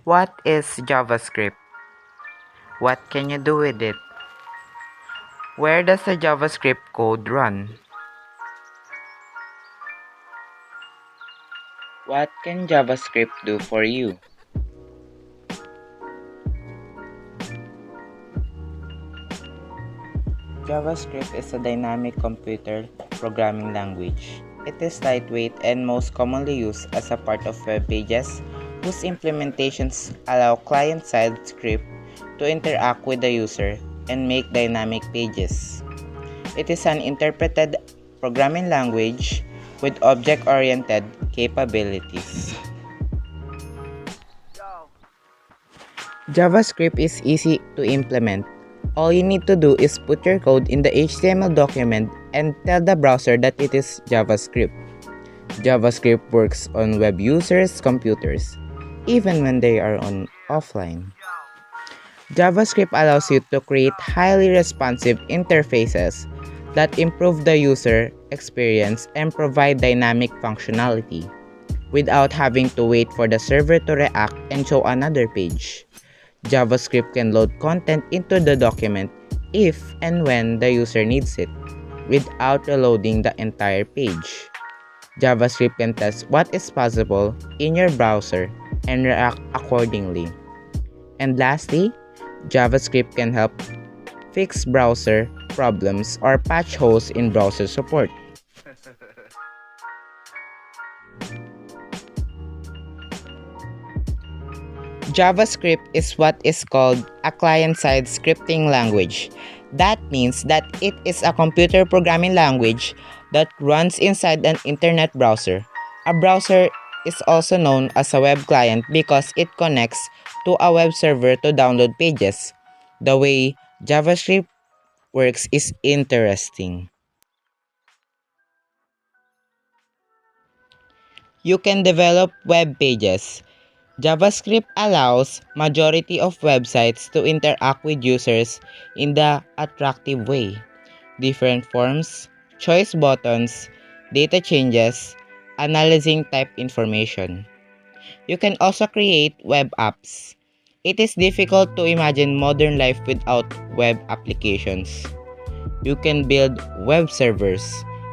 What is JavaScript? What can you do with it? Where does the JavaScript code run? What can JavaScript do for you? JavaScript is a dynamic computer programming language. It is lightweight and most commonly used as a part of web pages whose implementations allow client-side script to interact with the user and make dynamic pages. It is an interpreted programming language with object-oriented capabilities. JavaScript is easy to implement. All you need to do is put your code in the HTML document and tell the browser that it is JavaScript. JavaScript works on web users' computers, even when they are offline. JavaScript allows you to create highly responsive interfaces that improve the user experience and provide dynamic functionality without having to wait for the server to react and show another page. JavaScript can load content into the document if and when the user needs it, without reloading the entire page. JavaScript can test what is possible in your browser and react accordingly. And lastly, JavaScript can help fix browser problems or patch holes in browser support. JavaScript is what is called a client-side scripting language. That means that it is a computer programming language that runs inside an internet browser. A browser is also known as a web client because it connects to a web server to download pages. The way JavaScript works is interesting. You can develop web pages. JavaScript allows majority of websites to interact with users in the attractive way. Different forms, choice buttons, data changes, analyzing type information. You can also create web apps. It is difficult to imagine modern life without web applications. You can build web servers.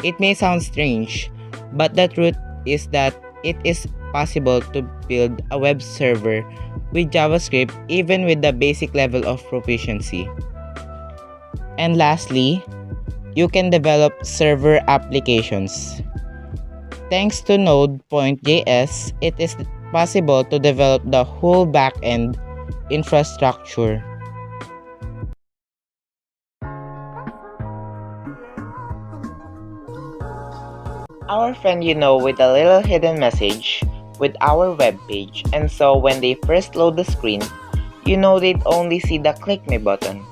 It may sound strange, but the truth is that it is possible to build a web server with JavaScript even with the basic level of proficiency. And lastly, you can develop server applications. Thanks to Node.js, it is possible to develop the whole backend infrastructure. Our friend with a little hidden message with our web page, and so when they first load the screen, they'd only see the click me button.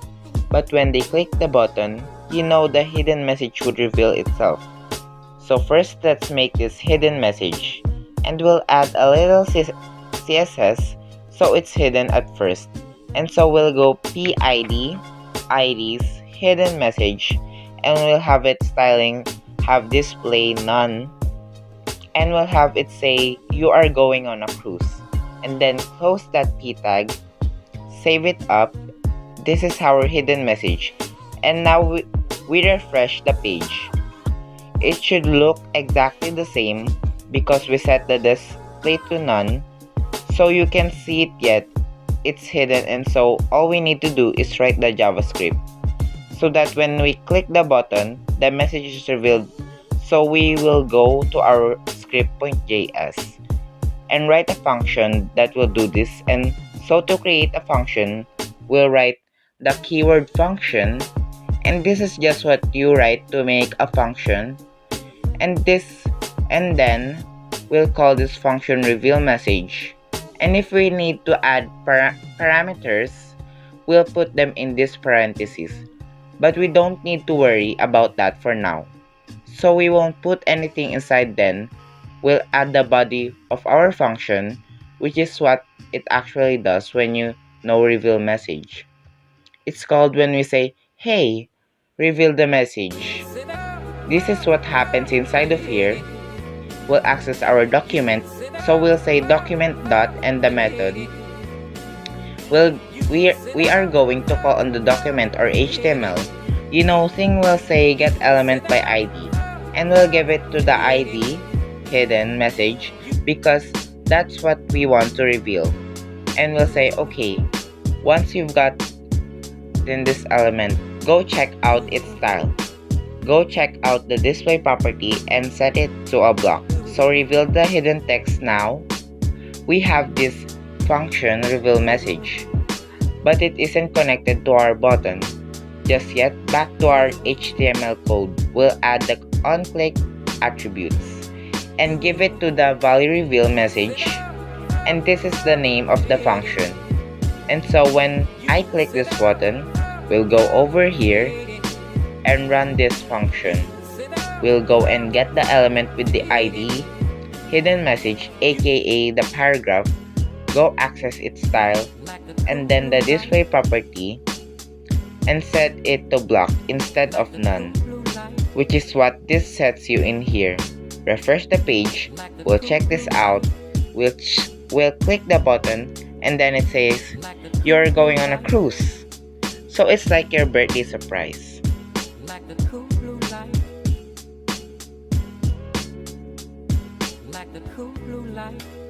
But when they click the button, the hidden message would reveal itself. So first let's make this hidden message, and we'll add a little CSS so it's hidden at first. And so we'll go PID, ID's hidden message, and we'll have it styling have display none, and we'll have it say you are going on a cruise, and then close that p tag, save it up. This is our hidden message, and now we refresh the page. It should look exactly the same because we set the display to none, so you can see it yet it's hidden, and so all we need to do is write the JavaScript so that when we click the button, the message is revealed. So we will go to our script.js and write a function that will do this. And so to create a function, we'll write the keyword function, and this is just what you write to make a function. And then we'll call this function reveal message. And if we need to add parameters, we'll put them in this parentheses. But we don't need to worry about that for now. So we won't put anything inside then. We'll add the body of our function, which is what it actually does when you reveal message. It's called when we say, hey, reveal the message. This is what happens inside of here. We'll access our document, so we'll say document dot and the method, We'll, we are going to call on the document or HTML. Thing will say get element by ID, and we'll give it to the ID hidden message because that's what we want to reveal. And we'll say, okay, once you've got in this element, go check out its style. Go check out the display property and set it to a block. So reveal the hidden text now. We have this function reveal message, but it isn't connected to our button just yet. Back to our HTML code, we'll add the onClick attributes and give it to the value reveal message, and this is the name of the function. And so when I click this button, we'll go over here and run this function. We'll go and get the element with the ID hidden message, aka the paragraph, go access its style, and then the display property, and set it to block instead of none, which is what this sets you in here. Refresh the page, we'll check this out, we'll click the button, and then it says you're going on a cruise. So it's like your birthday surprise. Like the cool blue light.